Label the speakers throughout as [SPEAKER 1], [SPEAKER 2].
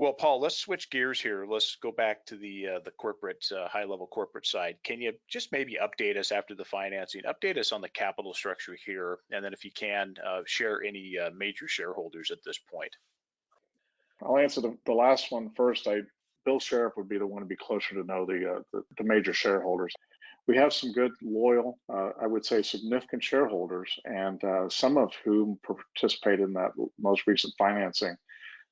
[SPEAKER 1] Well, Paul, let's switch gears here. Let's go back to the corporate, high-level corporate side. Can you just maybe update us after the financing, update us on the capital structure here, and then if you can, share any major shareholders at this point?
[SPEAKER 2] I'll answer the last one first. Bill Sheriff would be the one to be closer to know the major shareholders. We have some good, loyal, I would say significant shareholders, and some of whom participated in that most recent financing.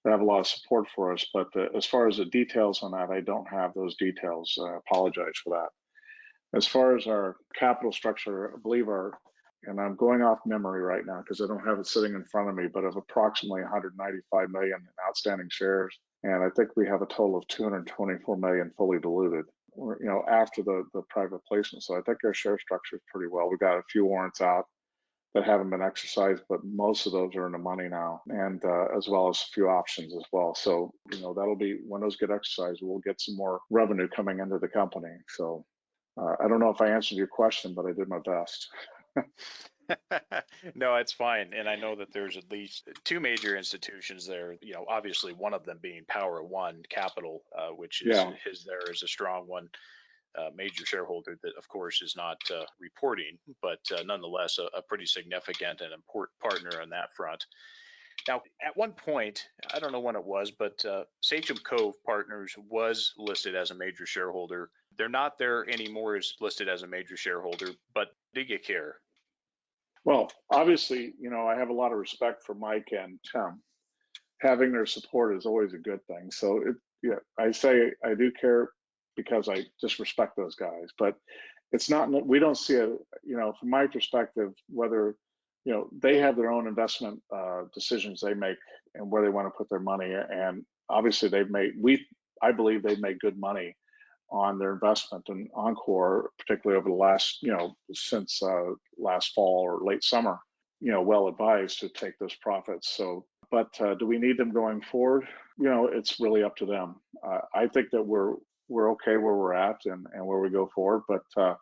[SPEAKER 2] They have a lot of support for us, but as far as the details on that, I don't have those details. I apologize for that. As far as our capital structure, I believe and I'm going off memory right now because I don't have it sitting in front of me, but of approximately 195 million in outstanding shares. And I think we have a total of 224 million fully diluted, after the private placement. So I think our share structure is pretty well. We got a few warrants out that haven't been exercised, but most of those are in the money now, and as well as a few options as well. So, that'll be, when those get exercised, we'll get some more revenue coming into the company. So I don't know if I answered your question, but I did my best.
[SPEAKER 1] No, it's fine. And I know that there's at least two major institutions there, obviously one of them being Power One Capital, which is there as a strong one. Major shareholder that, of course, is not reporting, but nonetheless a pretty significant and important partner on that front. Now, at one point, I don't know when it was, but Sachem Cove Partners was listed as a major shareholder. They're not there anymore as listed as a major shareholder, but do you care?
[SPEAKER 2] Well, obviously, I have a lot of respect for Mike and Tim. Having their support is always a good thing. So, I say I do care because I just respect those guys, but it's not, we don't see from my perspective, whether, they have their own investment decisions they make and where they want to put their money. And obviously I believe they've made good money on their investment in enCore, particularly over the last, since last fall or late summer, well advised to take those profits. So, but do we need them going forward? It's really up to them. I think that we're okay where we're at and where we go forward. But,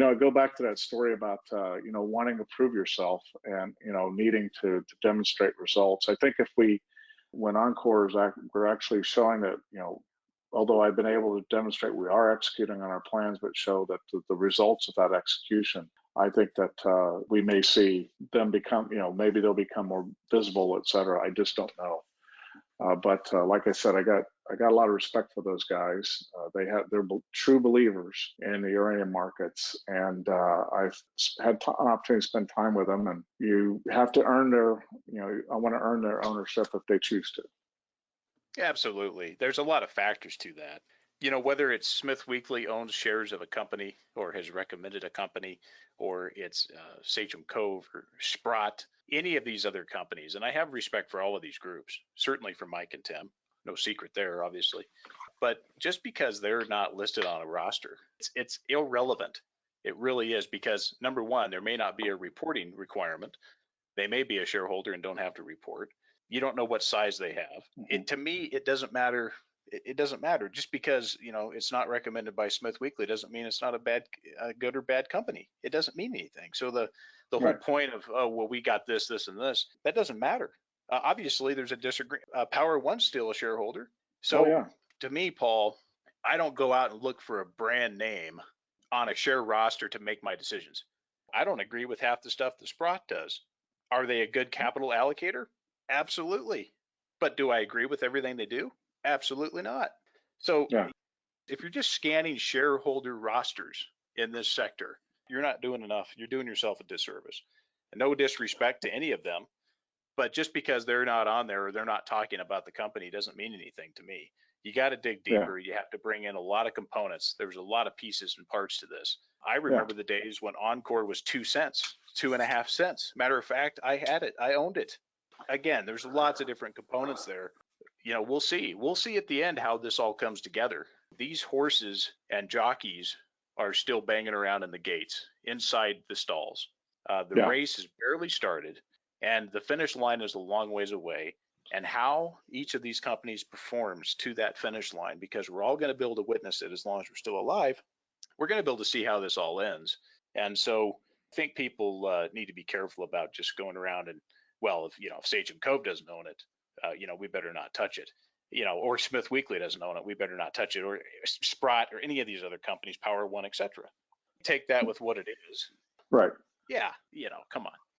[SPEAKER 2] I go back to that story about, wanting to prove yourself and, needing to demonstrate results. I think when enCore's, we're actually showing that, although I've been able to demonstrate we are executing on our plans, but show that the results of that execution, I think that we may see them become, maybe they'll become more visible, et cetera. I just don't know. But like I said, I got a lot of respect for those guys. They're true believers in the uranium markets, and I've had an opportunity to spend time with them. And you have to earn I want to earn their ownership if they choose to.
[SPEAKER 1] Absolutely. There's a lot of factors to that. Whether it's Smith Weekly owns shares of a company or has recommended a company, or it's Sachem Cove or Sprott, any of these other companies. And I have respect for all of these groups, certainly for Mike and Tim. No secret there, obviously. But just because they're not listed on a roster, it's irrelevant. It really is, because number one, there may not be a reporting requirement. They may be a shareholder and don't have to report. You don't know what size they have. To me, it doesn't matter. It doesn't matter. Just because it's not recommended by Smith Weekly doesn't mean it's not a good or bad company. It doesn't mean anything. So the whole point of, oh, well, we got this, and this, that doesn't matter. Obviously, there's a disagreement. Power One's still a shareholder. So to me, Paul, I don't go out and look for a brand name on a share roster to make my decisions. I don't agree with half the stuff that Sprott does. Are they a good capital allocator? Absolutely. But do I agree with everything they do? Absolutely not. So if you're just scanning shareholder rosters in this sector, you're not doing enough. You're doing yourself a disservice. And no disrespect to any of them, but just because they're not on there or they're not talking about the company doesn't mean anything to me. You got to dig deeper. You have to bring in a lot of components. There's a lot of pieces and parts to this. I remember the days when enCore was 2 cents, 2.5 cents. Matter of fact, I had it. I owned it. Again, there's lots of different components there. We'll see. We'll see at the end how this all comes together. These horses and jockeys are still banging around in the gates, inside the stalls. The race has barely started, and the finish line is a long ways away. And how each of these companies performs to that finish line, because we're all going to be able to witness it as long as we're still alive, we're going to be able to see how this all ends. And so I think people need to be careful about just going around and, well, if Sachem Cove doesn't own it, we better not touch it. or Smith Weekly doesn't own it, we better not touch it, or Sprott or any of these other companies, Power One, etc. Take that with what it is.
[SPEAKER 2] Right.
[SPEAKER 1] Yeah, come on.